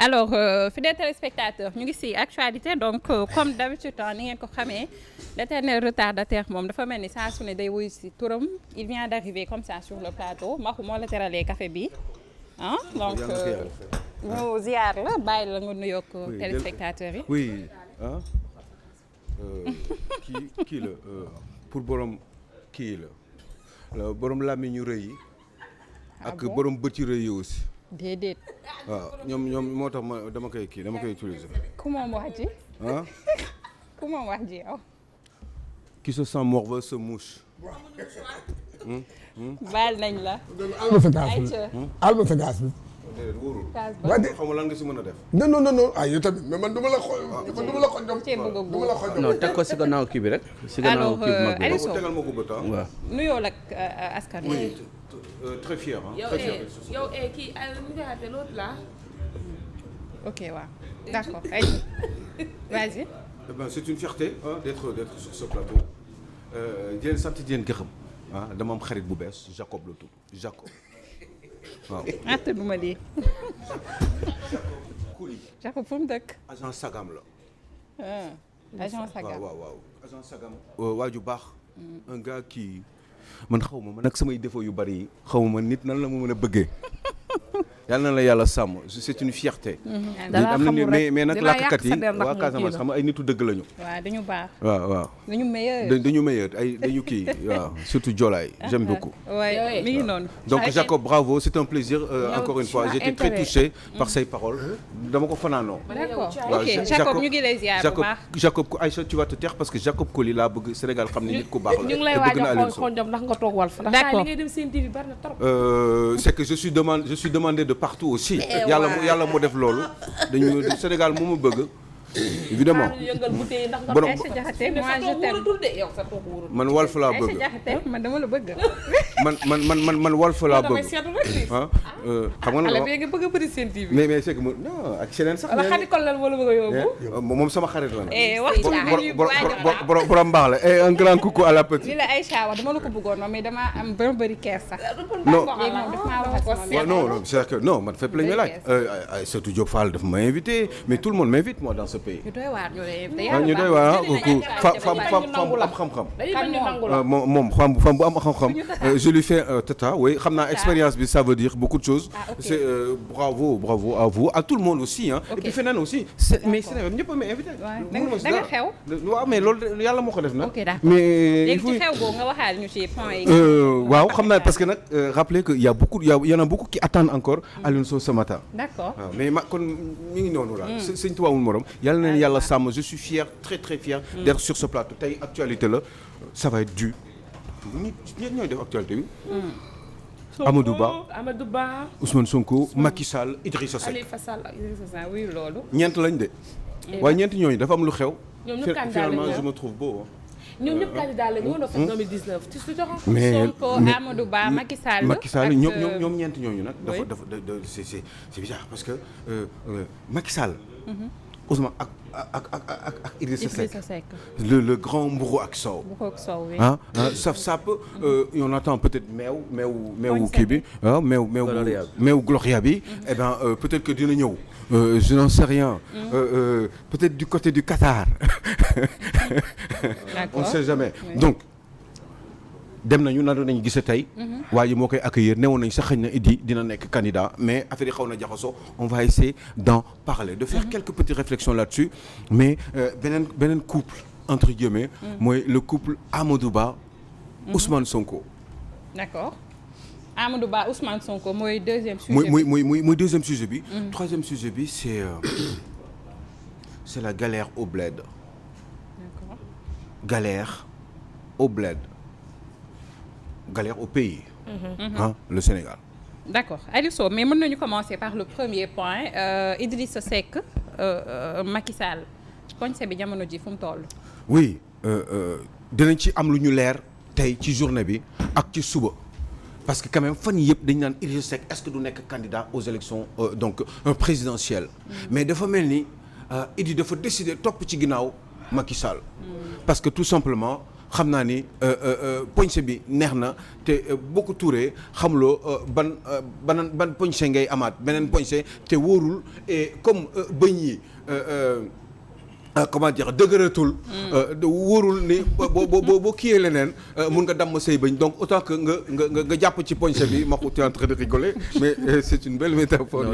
alors fidèles téléspectateurs ñu ngi ci actualité donc comme d'habitude ni ngeen ko xamee l'éternel retardataire moom dafa mel ni saa su ne day wuyu ci turam il vient d'arriver comme ça sur le plateau Maxu moo la teralee café bi ah donc ñu ziar la bàyyi la nga nuyoog téléspectateurs yi. oui ah kii la pour borom kii la borom làmmiñ ñu rëy yi. ak borom bët yu rëy yi aussi. déedéet. waaw ñoom moo tax ma dama koy utiliser. ku moom wax ji. ah. ku moom wax ji yow. qui se sent morveux se mouche. baal nañ la. alma sa gaz bi alma sa gaz bi. déedéet wóorul. xaw ma lan nga si mën a def. non ah yow tamit mais man du ma la xool man du ma la xool ñoom. non teg ko si gannaaw kii bi rek. si gannaaw kii bi mag bi Aliou Sow tegal ma ko bët waaw. nuyoo la askan wi. oui très fier très fier. yow kii nu ñu waxee l'autre là. ok waaw d'accord vas-y. Eh ben, c'est une fierté d'être sur ce plateau di leen sant di leen gërëm dama am xarit bu bees Jacob la tudd Jacob waaw. du ma lii. Kuli. Jacob fu mu dëkk. agent Sagam la. agent Sagam waaw agent Sagam. waa ju baax. un gars qui man xaw ma man nag samay défaut yu bari yi xaw ma nit nan la ma mën a bëggee. yàlla na la yàlla sàmm c'est une fierté. am na mais nag làkkat yi waa Casamance xam nga ay nitu dëgg lañu. waaw dañu baax. waaw. dañu meilleur dañu kii waaw surtout Jolaay j'aime beaucoup. oui mi ngi noonu. donc Jacob bravo c'est un plaisir encore une fois j'étais très touché par say paroles. dama ko fanaanoo. d'accord ok Jacob ñu ngi lay ziar bu baax. Jacob Aïcha tu vas te taire parce que Jacob Koli laa bëgg Sénégal xam ne nit ku baax la. ñu ngi lay waaj a xool xonjom ndax nga toog Walf. d'accord li ngay dem seen TV bari na trop. c'est que je suis demandé de partout aussi. yàlla moo def loolu dañu Sénégal moo ma bëgg. évidemment borom Aïcha Diakhaté moi je t'aime. man Walf laa bëgg. Aïcha Diakhaté man dama la bëgg. man Walf laa bëgg. ah xam nga xale bi nga bëgg a bëri seen TV. mais c'est que non ak seneen sax. wala xarit kon lan wala bëgg a yóbbu. moom sama xarit la. wax borom baax la et un grand coucou à la petite. li la Aïcha wax dama la ko bëggoon mais dama am bëri kees sax. non non c'est que non man fépp la ñu laaj. Aïssatou Diop Fall daf ma invité mais tout le monde m'invite moi dans ce pays. ñu doy waar ñu doy waar femme bu am xam-xam. moom femme bu am xam-xam. je lui fais tata oui xam naa expérience bi ça veut dire beaucoup de choses. c'est bravo à vous à tout le monde aussi et puis feneen aussi. mais Sénégal ñëpp a may invité. da nga xew. waaw mais loolu yàlla moo ko def na. ok d'accord mais léegi ci xew boobu nga waxaal ñu ci point yi. waaw xam naa parce que nag rappelez que y en a beaucoup qui attendent encore Aliou Sow ce matin. d'accord mais kon mi ngi noonu la. sëñ Tuubaa amul morom yàlla na yàlla sàmm je suis fier très très fier d'être sur ce plateau tey actualité la ça va être du ñenn ñooy def actualité bi. Amadou Ba Ousmane Sonko Macky Sall Idrissa Seck. Khalifa Sall ak Idrissa Seck oui loolu. ñeent lañ de. waaye ñeent ñooñu dafa am lu xew. ñoom ñëpp candidat finalement lañu je me trouve beau. ñoom ñëpp candidat lañu woon en 2019 ci su joxoon. mais Sonko Amadou Ba Macky Sall. ñoom ñeent ñooñu nag. dafa c'est bizarre parce que Macky Sall. Ousmane ak Idrissa Seck le grand mburu ak soow. oui. saf sap on attend peut-être meewu kii bi meewu Gloria bi. eh ben peut-être que dina ñëw. je n'en sais rien. Peut-être du côté du Qatar. D'accord. On sait jamais donc. dem nañu naroon nañu gise tey. waa ji moo koy accueillir newoon nañu sax xëy na Idi dina nekk candidat mais affaire yi xaw na jaxasoo on va essayer d'en parler de faire quelques petites réflexions là-dessus mais beneen couple entre guillemets. mooy le couple Amadou Ba. Ousmane Sonko. d'accord Amadou Ba Ousmane Sonko mooy deuxième sujet bi. mooy deuxième sujet bi. troisième sujet bi c'est la galère au bled. d'accord galère au bled. galère au pays. Le Sénégal. d'accord Aliou Sow mais mën nañu commencer par le premier point Idrissa Seck Macky Sall conseil bi jamono ji fu mu toll. oui dinañ ci am lu ñu leer tey ci journée bi ak ci suba parce que quand même fan yii yëpp dañu naan Idrissa Seck est-ce que du nekk candidat aux élections donc présidentielles. mais dafa mel ni Idi dafa décider topp ci ginnaaw Macky Sall. parce que tout simplement xam naa ni poñse bi neex na te boo ko tuuree xamuloo ban poñse ngay amaat beneen poñse te wóorul et comme bëñ yi comment dire dëgëratul. wóorul ni boo kiyee leneen mun nga damm say bëñ donc autant que nga jàpp ci poñse bi ma ko tu es en train de rigoler mais c'est une belle métaphore.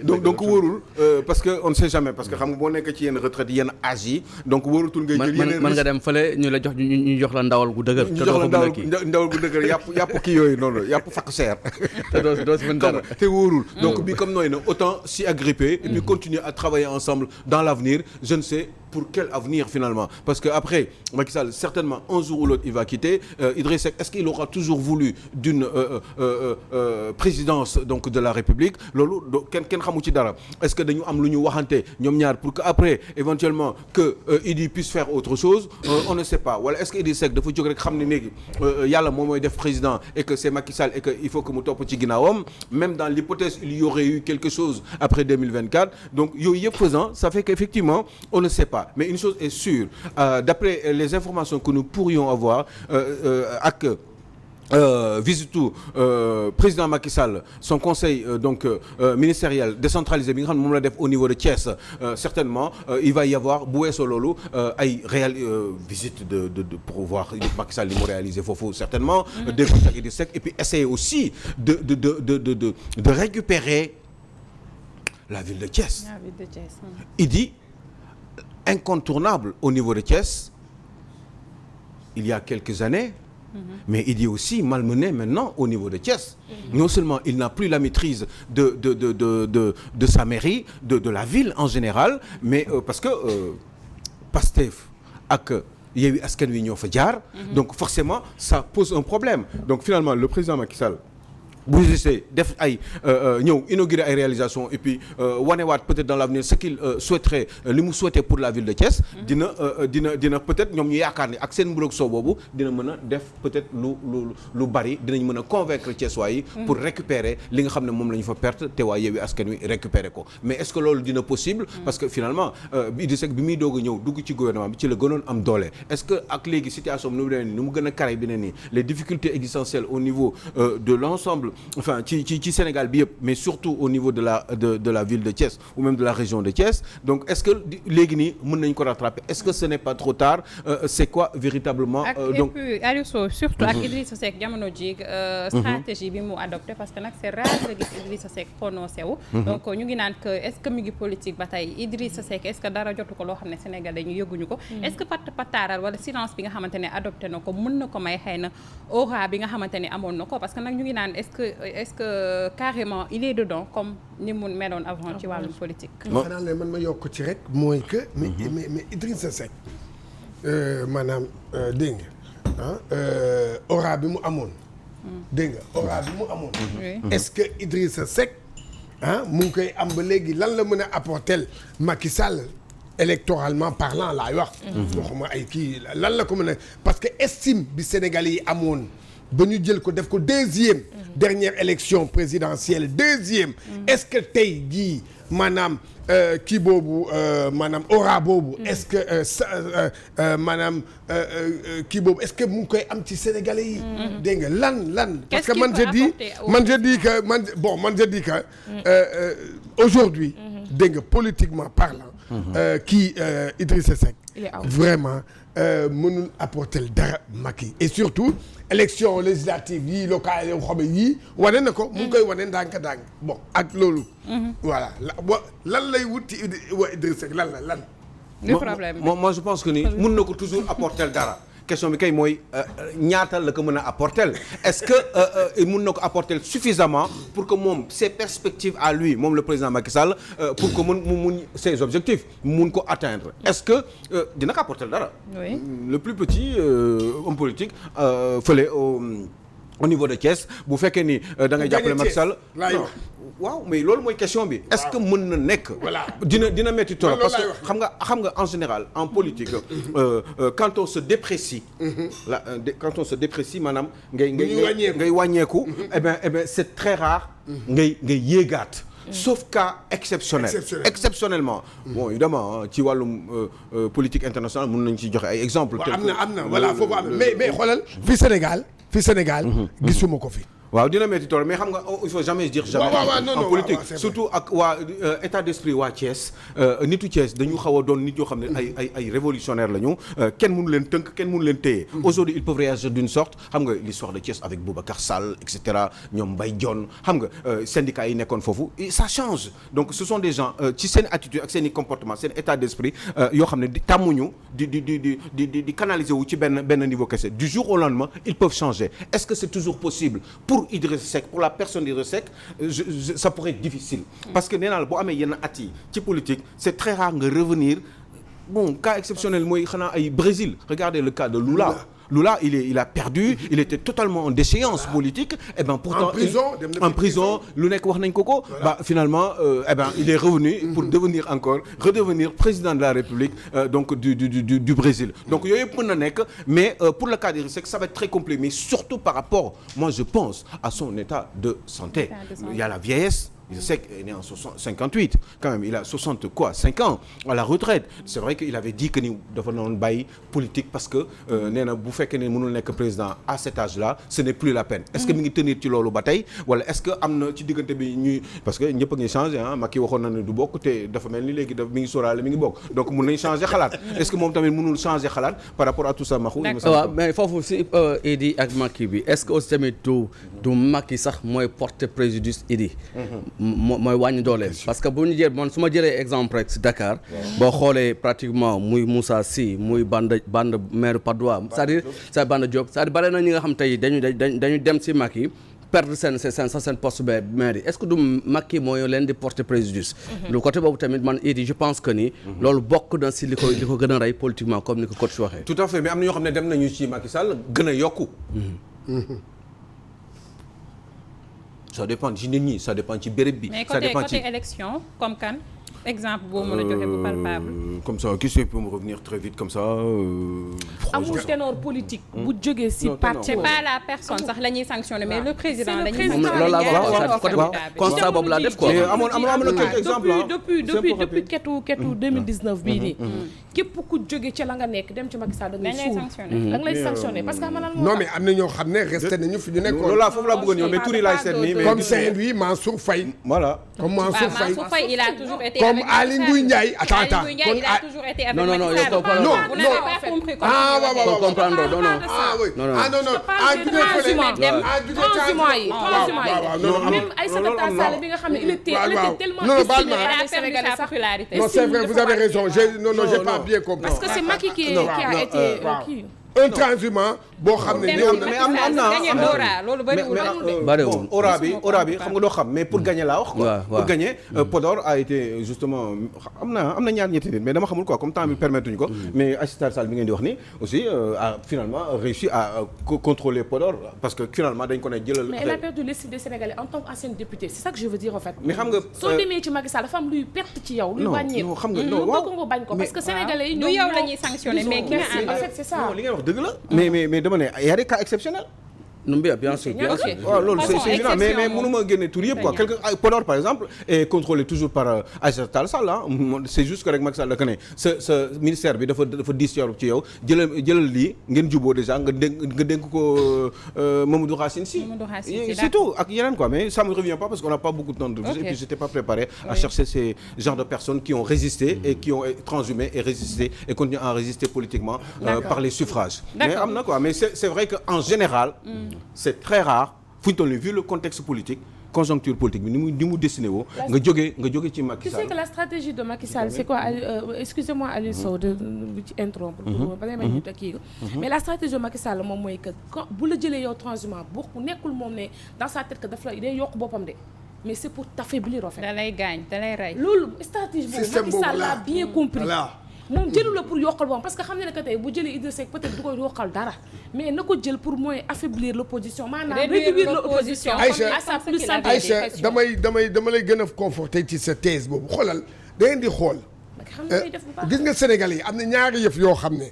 donc wóorul parce que on ne sait jamais parce que xam nga boo nekk ci yenn retraite yenn âge yi donc wóorutul ngay jël yeneen mën nga dem fële ñu la jox ñu jox la ndawal gu dëgër. ñu jox la ndawal gu dëgër yàpp kii yooyu noonu yàpp fakk seer. te doo si mën dara te wóorul. donc bii comme nooy na autant s'y agripper et puis continuer à travailler ensemble dans l'avenir. Je ne sais pour quel avenir finalement parce que après Macky Sall certainement un jour ou l'autre il va quitter Idriss Seck est-ce qu'il aura toujours voulu d'une présidence donc de la République loolu kenn xamu ci dara est-ce que dañu am lu ñu waxante ñoom ñaar pour que après éventuellement que Idi puisse faire autre chose on ne sait pas wala est-ce que Idriss Seck dafa jóg rek xam ne léegi yàlla moom mooy def président et que c'est Macky Sall et que il faut que mu topp ci ginnaawam même dans l'hypothèse il y aurait eu quelque chose après 2024 donc yooyu yëpp faisant ça fait qu'effectivement on ne sait pas mais une chose est sûre d'après les informations que nous pourrions avoir ak visitu président Macky Sall son conseil donc ministériel décentralisé bi nga xam ne moom la def au niveau de Thiès certainement il va y avoir bu weesoo loolu ay visite de pour voir Macky Sall li mu réaliser foofu certainement dégg ak Idriss Seck et puis essayer aussi de récupérer la ville de Thiès. Il dit incontournable au niveau de Thiès il y a quelques années mais il est aussi malmené maintenant au niveau de Thiès non seulement il n'a plus la maîtrise de sa mairie de la ville en général mais parce que Pastef ak Yewwi Askan Wi ñoo fa jaar donc forcément ça pose un problème donc finalement le président Macky Sall bu gisee def ay ñëw inaugurer ay réalisations et puis wanewaat peut-être dans l'avenir ce qu'il souhaiterait li mu souhaité pour la ville de Thiès dina peut-être ñoom ñu yaakaar ni ak seen mburoog soo boobu dina mën a def peut-être lu bari dinañ mën a convaincre Thiessois yi pour récupérer li nga xam ne moom la ñu fa perte te waa Yewwi Askan Wi récupérer ko mais est-ce que loolu dina possible parce que finalement Idrissa Seck bi muy doog a ñëw dugg ci gouvernement bi ci la gënoon am doole est-ce que ak léegi situation bi nu mu demee nii nu mu gën a carré bi ne nii les difficultés existentielles au niveau de l'ensemble enfin ci Sénégal bi yëpp mais surtout au niveau de la ville de Thiès ou même de la région de Thiès donc est-ce que léegi nii mën nañu ko rattraper est-ce que ce n'est pas trop tard c'est quoi véritablement donc et puis Aliou Sow surtout ak Idrissa Seck jamono ji stratégie bi mu adopté parce que nag c'est rare nga gis Idrissa Seck prononcé wu donc ñu ngi naan que est-ce que mi ngi politique ba tey Idrissa Seck est-ce que dara jotu ko loo xam ne Sénégalais ñu yëguñu ko est-ce que pataaral wala silence bi nga xamante ne adopté na ko mën na ko may xëy na aura bi nga xamante ne amoon na ko parce que nag ñu ngi naan est-ce que carrément il est dedans comme ni mu meloon avant ci wàllum politique. xanaa ne man ma yokk ci rek mooy que. mais Idrissa Seck maanaam dégg nga aura bi mu amoon. dégg nga aura bi mu amoon. est-ce que Idrissa Seck mu ngi koy am ba léegi lan la mën a apporter Macky Sall électoralement parlant laay wax. waxuma ay kii lan la ko mën a parce que estime bi Sénégalais yi amoon. ba ñu jël ko def ko deuxième dernière élection présidentielle deuxième est-ce que tey jii maanaam kii boobu maanaam aura boobu est-ce que maanaam kii boobu est-ce que mu ngi koy am ci Sénégalais yi dégg nga lan parce que man je dis que aujourd'hui dégg nga politiquement parlant kii Idrissa Seck vraiment mënul apporter dara Macky et surtout élection législative yii locale yoo xam ne yii wane na ko mu ngi koy wane ndànk-ndànk bon ak loolu voilà lan lay wuti Idrissa Seck lan le problème moi je pense que ni mën na ko toujours apporter dara question bi kay mooy ñaata la ko mën a apporter est-ce que mën na ko apporter suffisamment pour que moom ses perspectives à lui moom le président Macky Sall pour que mun ses objectifs mun ko atteindre est-ce que dina ko apporter dara le plus petit homme politique fële au niveau de Thiès bu fekkee ni da ngay jàppale Macky Sall waaw mais loolu mooy question bi est-ce que mën na nekk dina metti trop parce que xam nga en général en politique quand on se déprécie quand on se déprécie maanaam ngay wàññeeku eh bien c'est très rare ngay yéegaat sauf cas exceptionnellement. Bon évidemment ci wàllum politique internationale mën nañu ci joxe ay exemples. am na voilà foofu am mais xoolal fii Sénégal. gisuma ko fi. waaw dina metti tool mais xam nga il faut jamais dire jamais en politique surtout ak waa état d'esprit waa Thiès nitu Thiès dañu xaw a doon nit yoo xam ne ay révolutionnaire la ñu kenn mënu leen tënk kenn mënu leen téye aujourd'hui ils peuvent réagir d'une sorte xam nga l'histoire de Thiès avec Boubacar Sall et cetera ñoom Mbaye Dione xam nga syndicats yi nekkoon foofu et ça change donc ce sont des gens ci seen attitude ak seen i comportement seen état d'esprit yoo xam ne tàmmuñu di canaliser wu ci benn niveau kese du jour au lendemain ils peuvent changer est-ce que c'est toujours possible pour Idriss Seck pour la personne d'Idriss Seck ça pourrait être difficile parce que nee naa la boo amee yenn at yi ci politique c'est très rare nga revenir bon cas exceptionnel mooy xanaa ay Brésil regardez le cas de Lula il a perdu il était totalement en déchéance politique et ben pourtant en prison lu nekk wax nañ ko bah finalement il est revenu pour redevenir président de la République donc du Brésil donc yooyu yëpp mën na nekk mais pour le cas d'Idriss Seck ça va être très complet mais surtout par rapport moi je pense à son état de santé il y a la vieillesse Idriss Seck est né en 58 quand même il a 5 ans à la retraite c'est vrai qu'il avait dit que ni dafa noon bàyyi politique parce que nee na bu fekkee ne mënul nekk président à cet âge-là ce n'est plus la peine est-ce que mi ngi tenir ci loolu ba tey wala est-ce que am na ci diggante bi ñuy parce que ñëpp a ngi changé Macky waxoon na ne du bokk te dafa mel ni léegi mi ngi sóoraale mi ngi bokk donc mun nañ changer xalaat est-ce que moom tamit mënul changer xalaat par rapport à tout ça Maxu waaw mais foofu si Idi ak Macky bi est-ce que aussi tamit du Macky sax mooy porter préjudice Idi mooy wàññi dooleem parce que bu ñu jël man su ma jëlee exemple rek si Dakar boo xoolee pratiquement muy Moussa Sy muy bande maire Padoua c'est-à-dire sa bande Diop c'est-à-dire bare na ñi nga xam tey dañu dem si Macky perdre seen poste maire yi est-ce que du Macky mooy leen di porter préjudice lu côté boobu tamit man Idi je pense que ni loolu bokk na si li ko gën a rey politiquement comme ni ko coach waxee tout à fait mais am na ñoo xam ne dem nañu ci Macky Sall gën a yokku ça dépend ci nit ñi ça dépend ci béréb bi. mais côté élection comme kan exemple boo mën a joxe bu palpable. comme ça qui peut me revenir très vite comme ça. amul ténor politique. bu jógee si parti. c'est pas la personne sax la ñuy sanctionner mais le président la ñuy loolu laa wax constat boobu laa def quoi. amoon na quelques exemples depuis ketu 2019 bii nii. képp ku jóge ca la nga nekk dem ci Macky Sall da ngay lay sanctionner parce que amal non mais am na ñoo xam ne resté nañu fi ñu nekkoon. loolu laa foofu laa bëggoon ñëw mais tur yi laay seet nii mais comme Saint-Louis Mansour Faye. voilà comme Mansour Faye. il a toujours été comme Aly Ngouille Ndiaye attends il a toujours été avec non Macky Sall. non vous n'avez pas compris waaw comprendre non même Aïssata Tall Sall bi nga xam ne il était tellement estimé par les Sénégalais sax. non c'est vrai vous avez raison j'ai pas bien compris. parce que c'est Macky qui a été kii. un transhumant boo xam ne mais am na loolu bariwul aura bi xam nga doo xam mais pour gagner laa wax quoi pour gagner Podor a été justement am na ñaar ñetti nit mais dama xamul quoi comme temps bi permettre ñu ko mais Aïssata Tall Sall bi ngeen di wax ni aussi a finalement réussi à contrôler Podor parce que finalement dañ ko ne jëlal mais elle a perdu l'estime des Sénégalais en tant qu'ancienne députée c'est ça que je veux dire en fait mais xam nga soo demee ci Macky Sall dafa am luy perte ci yow luy wàññeeku xam nga non waaw nga bañ ko parce que Sénégalais yi du yow la ñuy sanctionner mais ki nga en fait c'est ça dëgg la mais dama ne y a des cas exceptionnels. non bien sûr waaw loolu c'est évident mais mënuma génne tur yëpp quoi quelque Podor par exemple est contrôlé toujours par Aïssata Tall Sall c'est juste que rek Macky Sall da ko ne sa ministère bi dafa diis ci yow jëlal lii ngeen juboo déjà nga dénk ko Mamadou Racine Sy c'est tout ak yeneen quoi mais ça me revient pas parce qu'on n'a pas beaucoup de temps de et puis j'étais pas préparé à chercher ces genres de personnes qui ont résisté et qui ont transhumé et résisté et continuent à résister politiquement par les suffrages mais am na quoi mais c'est vrai que en général c'est très rare fu ñu toll nii vu le contexte politique conjoncture politique bi ni mu destiné woo nga jóge ci Macky Sall. tu sais que la stratégie de Macky Sall c'est quoi excusez-moi Aliou Sow de ci interrompre mais la stratégie de Macky Sall moom mooy que bu la jëlee yow transhumant bu nekkul moom ne dans sa tête que daf la day yokk boppam de mais c'est pour t'affaiblir en fait. da lay gaañ da lay rey. loolu stratégie boobu Macky Sall l'a bien compris. moom jëlu la pour yokkal boppam parce que xam ne ne que tey bu jëlee Idrissa Seck peut-être du ko yokkal dara mais na ko jël pour mooy affaiblir l'opposition maanaam réduire l'opposition à sa plus simple Aïcha dama lay gën a conforter ci sa thèse boobu xoolal da ngeen di xool gis nga Sénégalais yi am na ñaari yëf yoo xam ne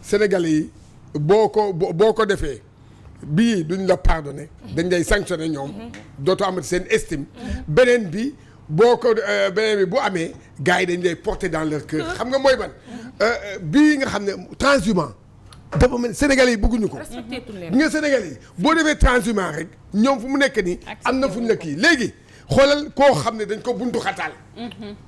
Sénégalais yi boo ko defee bii duñ la pardonner dañ lay sanctionner ñoom dootoo amati seen estime beneen bi boo ko beneen bi bu amee gars yi dañ lay porter dans leur cœur xam nga mooy ban bii nga xam ne transhumant dafa mel Sénégalais yi bëgguñu ko. respecté tuñ leen. bi nga Sénégalais yi boo defee transhumant rek ñoom fu mu nekk nii am na fu ñu la kii léegi xoolal koo xam ne dañ ko buntu xataal.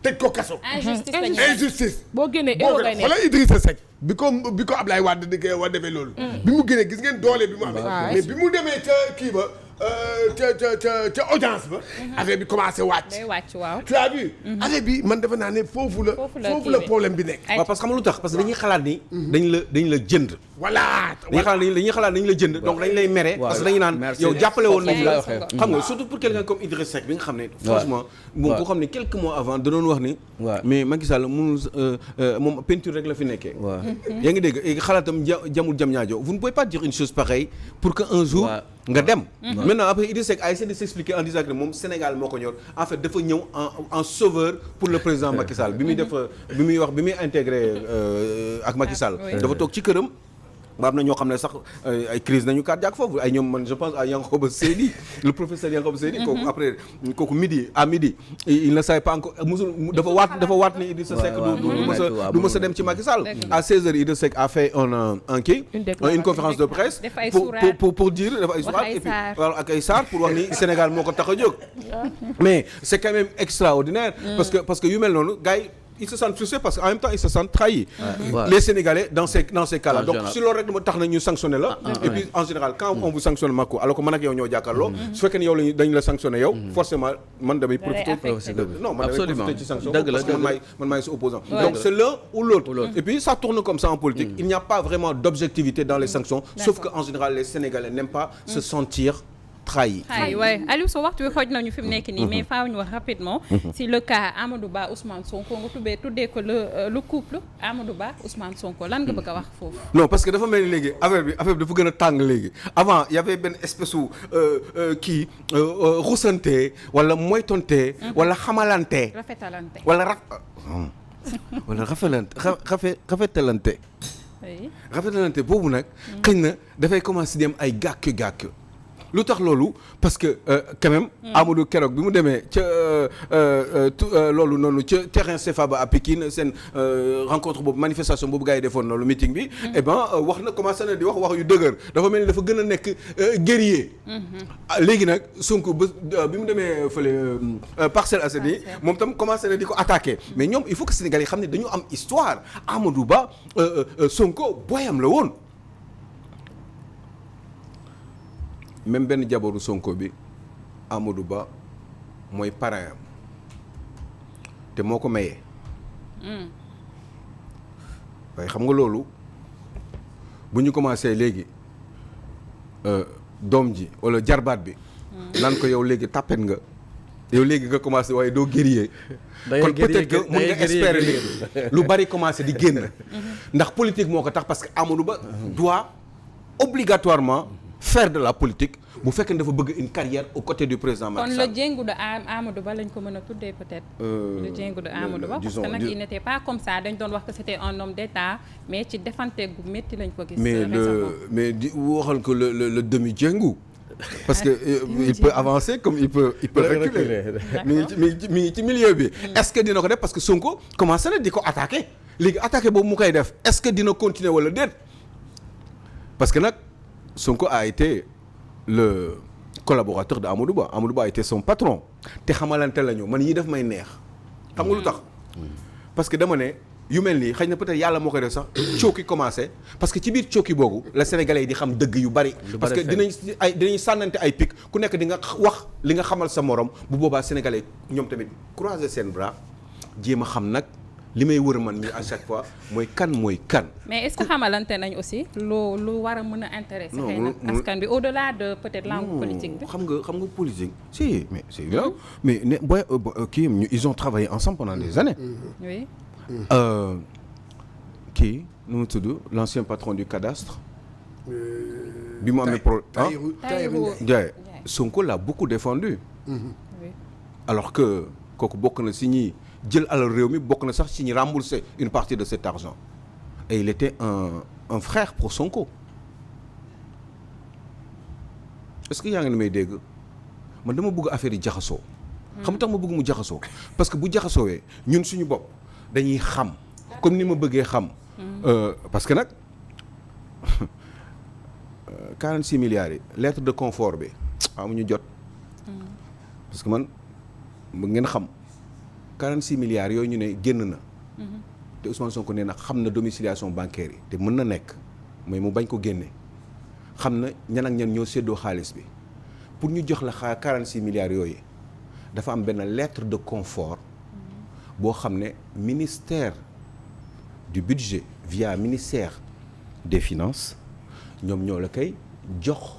tëj ko kaso. injustice. boo génnee boo héros ko ngay nekk. xoolal Idrissa Seck bi ko Ablaye Wade defee loolu. bi mu génnee gis ngeen doole bi mu amee. mais bi mu demee ca kii ba ca audience ba. affaire bi commencé wàcc. day wàcc waaw. tu as vu. affaire bi man defe naa ne foofu la problème bi nekk. waaw parce que xam nga lu tax parce que dañuy xalaat ni. dañ la jënd. voilà. dañuy xalaat dañ la jënd donc dañ lay mere. parce que dañuy naan yow jàppale woon nañu la. waxee. xam nga surtout pour quelqu'un comme Idriss Seck bi nga xam ne. franchement moom koo xam ne quelques mois avant da doon wax ni. mais Macky Sall mënul moom peinture rek la fi nekkee. yaa ngi dégg xalaatam jamul jam ñaajo vous ne pouvez pas dire une chose pareille pour que un jour. nga dem. maintenant après Idriss Seck a essayé de s'expliquer en disant que moom Sénégal moo ko ñor en fait dafa ñëw en sauveur pour le président Macky Sall bi muy intégré ak Macky Sall. dafa toog ci këram. ba am na ñoo xam ne sax ay crise nañu cardiaque foofu ay ñoom man je pense à Yankhoba Seydi le professeur Yankhoba Seydi kooku après kooku à midi il ne savait pas encore musul dafa waat ni Idrissa Seck du mës a dem ci Macky Sall à 16h Idrissa Seck a fait une conférence de presse pour dire dafa ay souraat et puis voilà ak ay saar pour wax ni Sénégal moo ko tax a jóg mais c'est quand même extraordinaire parce que yu mel noonu gars yi ils se sentent frustrés parce qu'en même temps ils se sentent trahis. Les Sénégalais dans ces cas-là. Donc si loolu rek dama tax na ñu sanctionné la. et puis en général quand on vous sanctionne Mako alors que man ak yow ñoo jàkkaarloo. su fekkee ne yow dañ la sanctionné yow. forcément man damay profiter. non man damay profiter ci sanction parce que man maay sa opposant. donc c'est l'un ou l'autre. et puis ça tourne comme ça en politique. Il n'y a pas vraiment d'objectivité dans les sanctions. sauf que en général les Sénégalais n'aiment pas se sentir trahi. waaye Aliou Sow waxtu wi xooj nañu fi mu nekk nii mais faaw ñu wax rapidement si le cas Amadou Ba Ousmane Sonko nga tuddee ko le couple Amadou Ba Ousmane Sonko lan nga bëgg a wax foofu. non parce que dafa mel ni léegi affaire bi dafa gën a tàng léegi avant y avait benn espèce u rusante wala moytonte wala xamalante. rafetalante wala rafetalante. rafetalante boobu nag. xëy na dafay commencer di am ay gàkk. lu tax loolu parce que quand même Amadou keroog bi mu demee ca loolu noonu ca terrain CFA ba à Pikine seen rencontre boobu manifestation boobu gars yi defoon loolu meeting bi et ben wax na commencé na di wax yu dëgër dafa mel ni dafa gën a nekk guerrier léegi nag Sonko bi mu demee fële Parcelles Assainies moom tam commencé na di ko attaquer mais ñoom il faut que Sénégal yi xam ne dañu am histoire Amadou Ba Sonko boyam la woon même benn jabaru Sonko bi Amadou Ba mooy parrain am te moo ko mayee waaye xam nga loolu bu ñu commencé léegi doom ji wala jarbaat bi naan ko yow léegi tàppet nga yow léegi nga commencé waaye doo guerrier kon peut-être que mën nga espérer léegi lu bari commencé di génn ndax politique moo ko tax parce que Amadou Ba doit obligatoirement faire de la politique bu fekkee dafa bëgg une carrière aux côtés du président Macky Sall. kon le Diengou de Amadou Ba lañ ko mën a tuddee peut-être. le Diengou de Amadou Ba parce que nag il n'était pas comme ça dañ doon wax que c'était un homme d'État mais ci defante gu métti lañ ko gis. mais di waxal ko le demi Diengou. parce que il peut avancer comme il peut reculer. mi ngi ci milieu bi. est-ce que dina ko def parce que Sonko commencé na di ko attaquer léegi attaquer boobu mu koy def est-ce que dina continuer wala déet parce que nag. Sonko a été le collaborateur de Amadou Ba Amadou Ba a été son patron te xamalante la ñu man yii daf may neex xam nga lu tax parce que dama ne yu mel nii xëy na peut-être yàlla moo koy def sax cooki commencé parce que ci biir cooki boobu la sénégalais yi di xam dëgg yu bari parce que dinañ sànnante ay pic ku nekk di nga wax li nga xamal sa morom bu boobaa sénégalais ñoom tamit croiser seen bras jéem a xam nag li may wër man mi à chaque fois mooy kan. mais est-ce que xamalante nañ aussi lu war a mën a intéresser. xëy na askan bi au-delà de peut-être langue politique bi. xam nga politique si mais c'est évident mais ne booy kii ils ont travaillé ensemble pendant des années. oui. kii nu mu tudd l'ancien patron du cadastre. bi mu amee Tahirou Ndiaye Sonko l'a beaucoup défendu. oui. alors que kooku bokk na si ñi. jël alal réew mi bokk na sax ci ñi rembourser une partie de cet argent et il était un frère pour Sonko est-ce que yaa ngi ni may dégg man dama bëgg affaire yi jaxasoo xam nga tax ma bëgg mu jaxasoo parce que bu jaxasoowee ñun suñu bopp dañuy xam comme ni ma bëggee xam parce que nag 46 milliards yi lettre de confort bi amuñu jot parce que man ngeen xam 46 milliards yooyu ñu ne génn na te Ousmane Sonko nee na xam na domiciliation bancaire yi te mën na nekk mais mu bañ ko génne xam na ñan ak ñan ñoo séddoo xaalis bi pour ñu jox la 46 milliards yooyu dafa am benn lettre de confort boo xam ne ministère du budget via ministère des finances ñoom ñoo la koy jox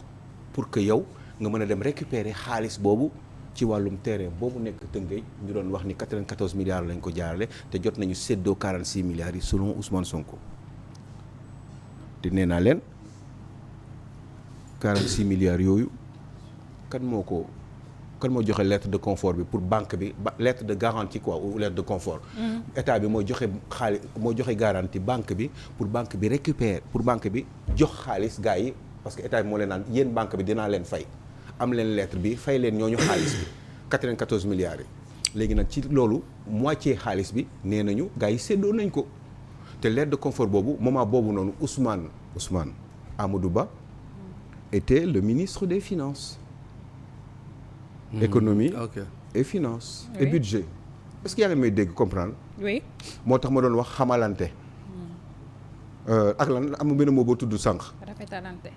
pour que yow nga mën a dem récupérer xaalis boobu ci wàllum terrain boobu nekk Tëngéej ñu doon wax ni 94 milliards lañ ko jaarale te jot nañu séddoo 46 milliards yi selon Ousmane Sonko te nee naa leen 46 milliards yooyu kan moo joxe lettre de confort bi pour banque bi lettre de garantie quoi ou lettre de confort. état bi moo joxe garantie banque bi pour banque bi récupérer pour banque bi jox xaalis gars yi parce que état bi moo leen naan yéen banque bi dinaa leen fay am leen lettre bi fay leen ñooñu xaalis bi 94 milliards yi. léegi nag ci loolu moitié xaalis bi nee nañu gars yi séddoo nañ ko te lettre de confort boobu moment boobu noonu Ousmane Amadou Ba était le ministre des finances. Économie et finances et budget. Est-ce que yaa ngi may dégg comprendre. oui. moo tax ma doon wax xamalante. ak lan am benn moo boo tudd sànq.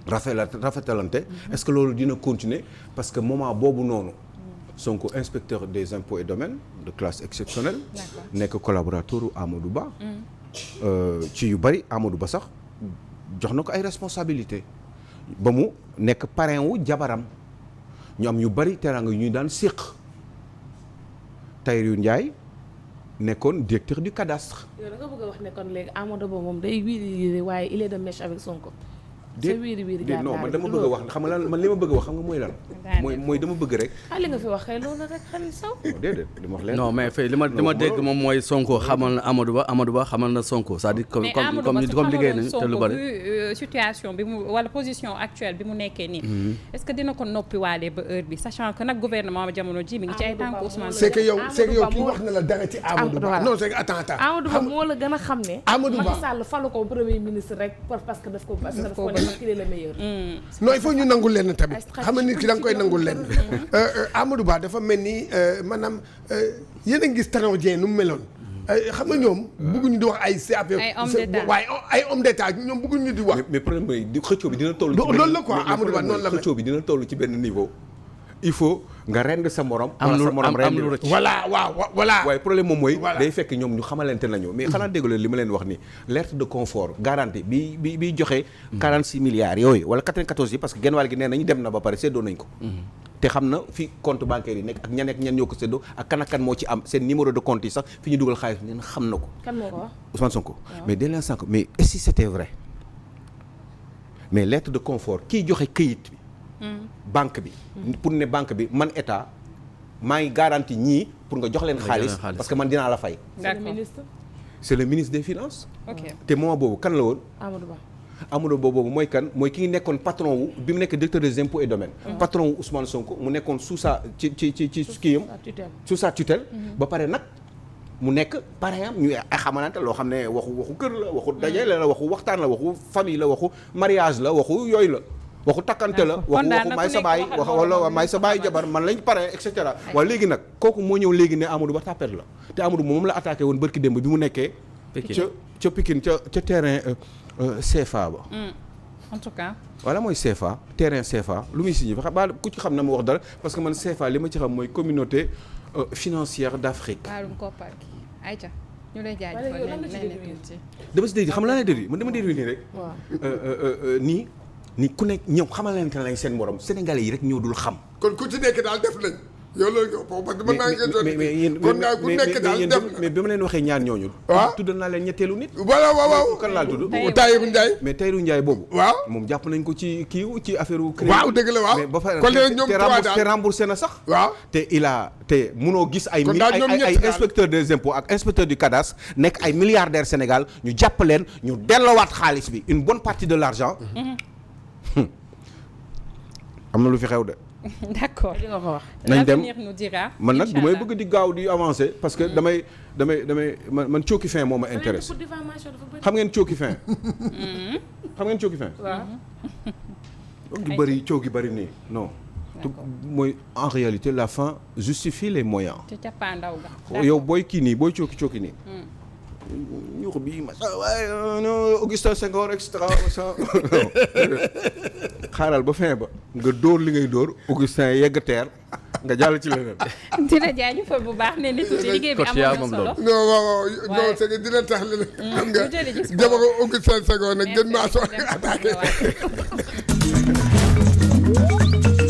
rafetalante. Est-ce que loolu dina continuer parce que moment boobu noonu. Sonko inspecteur des impôts et domaines de classe exceptionnelle. nekk collaborateur u Amadou Ba. ci yu bari Amadou Ba sax jox na ko ay responsabilités ba mu nekk parrain wu jabaram. ñu am yu bari teraanga yu ñuy daan séq Tahirou Ndiaye nekkoon directeur du cadastre. yow da nga bëgg a wax ne kon léegi Amadou Ba moom day wiiri waaye il est de mèche avec Sonko. déet non man dama bëgg a wax xam nga lan man li ma bëgg a wax xam nga mooy lan. mooy dama bëgg rek. li nga fi wax kay loolu rek xel saw. déedéet li ma wax leen. non mais fay li ma dégg moom mooy Sonko xamal na Amadou Ba xamal na Sonko c'est-à-dire comme liggéey nañu te lu bari. situation bi mu wala position actuelle bi mu nekkee nii. est-ce que dina ko noppiwaale ba heure bi sachant que nag gouvernement jamono ji mi ngi ci ay tànk Ousmane. c'est que yow kii wax na la dara ci Amadou Ba non c'est que attends Amadou Ba moo la gën a xam ne. Amadou Ba Macky Sall falu ko premier ministre rek parce que daf ko qu'il est le meilleur. non il faut ñu nangul leen tamit xam nga nit ki da nga koy nangul leen. Amadou Ba dafa mel ni maanaam yéen a ngi gis Tanor Dieng nu mu meloon. xam nga ñoom bëgguñu di wax ay si affaire waaye ay homme d'état ñoom bëgguñu di wax. mais problème mooy xëccoo bi dina toll. loolu la quoi Amadou Ba noonu la mel xëccoo bi dina toll ci benn niveau. il faut nga rend sa morom. am lu rend voilà voilà. waaye problème moom mooy. day fekk ñoom ñu xamalante nañu mais xanaa déggu leen li ma leen wax ni lettre de confort garantie bi joxe. 46 milliards yooyu wala 94 yi parce que genn wàll gi nee nañu dem na ba pare séddoo nañ ko. te xam na fi compte bancaire yi nekk ak ñan ñoo ko séddoo ak kan moo ci am seen numéro de compte yi sax fi ñu dugal xaalis nee na xam na ko. kan moo ko wax Ousmane Sonko. mais dès l'instant que mais est-ce que c'était vrai mais lettre de confort kiy joxe këyit bi. banque bi. pour ne banque bi man état maa ngi garantie ñii pour nga jox leen xaalis parce que man dinaa la fay. c'est le ministre des finances. te moment boobu kan la woon. Amadou Ba boobu mooy kan mooy ki ngi nekkoon patron wu bi mu nekk directeur des impôts et domaines. patron wu Ousmane Sonko mu nekkoon sous sa ci kii am. sous sa tutelle. ba pare nag mu nekk parrain am ñu ay xamalante loo xam ne waxu kër la waxu dajale la waxu waxtaan la waxu famille la waxu mariage la waxu yooyu la. waxu takkante la waxu may sa baay wala may sa baay jabar man lañ pare et cetera waaye léegi nag kooku moo ñëw léegi ne Amadou Ba tapet la te Amadou moom la attaqué woon bërki démb bi mu nekkee ca Pikine ca terrain CFA ba en tout cas voilà mooy CFA terrain CFA lu muy signifié ba ku ci xam na ma wax dara parce que man CFA li ma ci xam mooy communauté financière d'Afrique ayca ñu lay jaajëfal dama si dégg xam la lay dégg man dama dégg nii rek nii ni ku nekk ñoom xamalante lañ seen morom sénégalais yi rek ñoo dul xam. kon ku ci nekk daal def nañ. yow loolu parce que mën naa ngeen kon daal ku nekk daal def na mais bi ma leen waxee ñaar ñooñu. waaw tudd naa leen ñetteelu nit. waaw kan laa tudd. Tahirou Ndiaye. mais Tahirou Ndiaye boobu. waaw moom jàpp nañ ko ci ci affaire crédit. waaw dëgg la waaw. mais ba pare kon léegi ñoom te remboursé na sax. waaw te munoo gis ay. ay inspecteur des impôts ak inspecteur du cadastre nekk ay milliardaires Sénégal ñu jàpp leen ñu delloowaat xaalis bi une bonne partie de l'argent am na lu fi xew de d'accord li nga ko wax. nañ dem l'avenir nous dira. man nag du may Inch'Allah. bëgg di gaaw di avancer parce que damay man cooki fin moo ma intéresse pour diffamation dafa bëri. xam ngeen cooki fin xam ngeen cooki fin waaw. yu bëri coow gi bëri nii non mooy en réalité la fin justifie les moyens ci cappaandaw ga. yow booy kii nii booy cooki nii ñuux bi ma waaye non Augustin Senghor et cetera xaaral ba fin ba nga dóor li ngay dóor Augustin yegg teer nga jàll ci leneen. dina jaajëfal bu baax ne nit ci liggéey bi amoon na solo. non waaw non c'est que dina tax li xam nga jamono Augustin Senghor nag gën maa soo attaqué